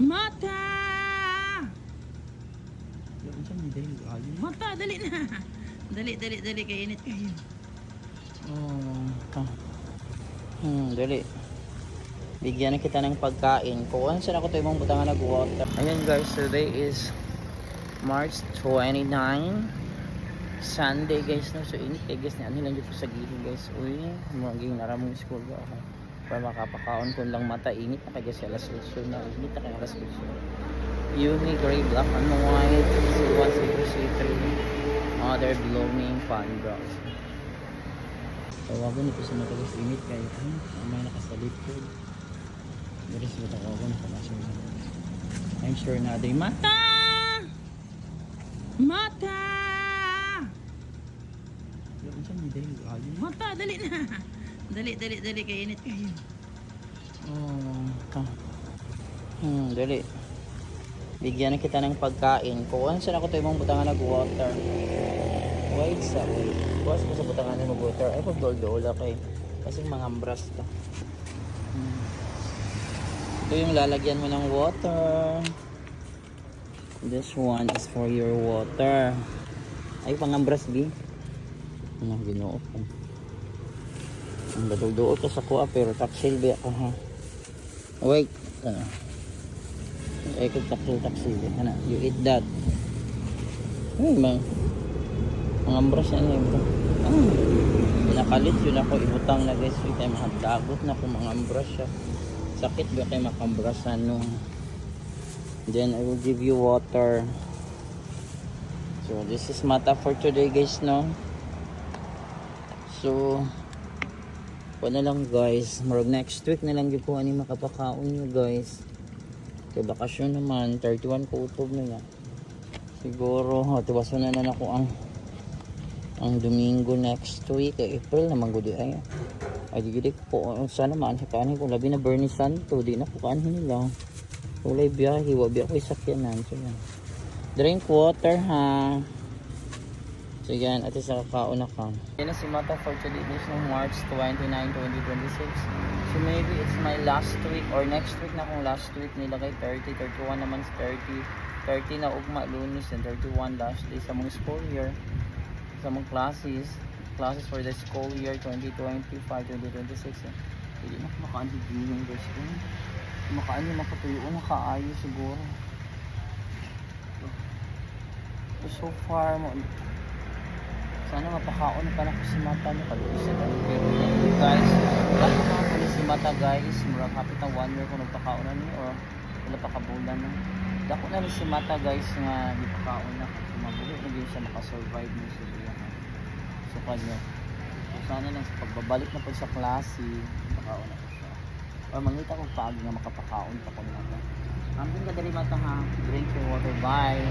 Mata! Mata, dali na. Dali, kay init kayo. Dali. Bigyan na kita ng pagkain. Kuhaan saan ako tayo mong butangan nag-water. Ayan guys, today is March 29. Sunday guys, no? So init eh guys, niyan lang dito sa gilid guys. Uy, magiging naramong school ba ako. Para makapakaon ko lang mata, init na kaya sa alas 8 na. Init na kaya alas 8. Uni, gray, black, and white. C1, C2, C3. Other blooming fan brows. Tawagan ito sa matagas init kayo. May nakasalit ko. Dari sa tawagan sa masya. I'm sure na day mata! Mata! Mata, dali na. Dali, kay init kayo. Dali. Bigyan na kita ng pagkain. Kuhaan saan ako tayo mong butangan nag-water. Wait sa wait. Kuhaan ko sa butangan nag-water. Ay, pag-dol-dol okay. Kasi mga ambras ka. Ito yung lalagyan mo ng water. This one is for your water. Ay, pang-ambras B. Ano, ginoo ko. Ang badol-dool ka sa kuha pero taksil ba ako ha. Wait. Ay, kung taksil. Ano, you eat that. Ay, mga ambras yan yun. Pinakalit yun ako. Ibutang na guys. Wait, ay makadagot na kung mga ambras siya. Sakit ba kayo makambrasan no? Then I will give you water. So this is mata for today guys no. So na lang guys, marag next week na lang yung po ani makapakaon nyo guys. Kaya bakasyon naman 31 ko utob na yan. Siguro tiwaso na ako ang Domingo next week April naman gudi ay di po sana man kanin ko labi na Bernie Santo di na ko kanin nila ulay biyahe wabi ako isakyanan so yan drink water ha. So yan, at isa kakaon na ka. Yan na si Mata for today is no March 29, 2026. So maybe it's my last week or next week na kung last week nila kay 30, 31 naman 30 na ugma lunes and 31 last day sa mga school year. Sa mga classes for the school year 2025, 2026. Hindi na kumakaan hindi yung guys ko. Kumakaan yung makatuyo na kaayo siguro. So far mo sana mapakaon pa na ko si Mata no kaluoy sa pero guys mapakaon ni si Mata guys murag hapit ang 1 year ko nagpakaon na ni or wala pa kabulan na dako na ni si Mata guys nga gipakaon na mabuhi na gyud siya makasurvive ni sa iya so kanya so sana lang sa pagbabalik na pag sa klase makaon na ko siya or mangita ko paagi nga makapakaon pa ko Mata ambing ka dali Mata ha drink your water bye.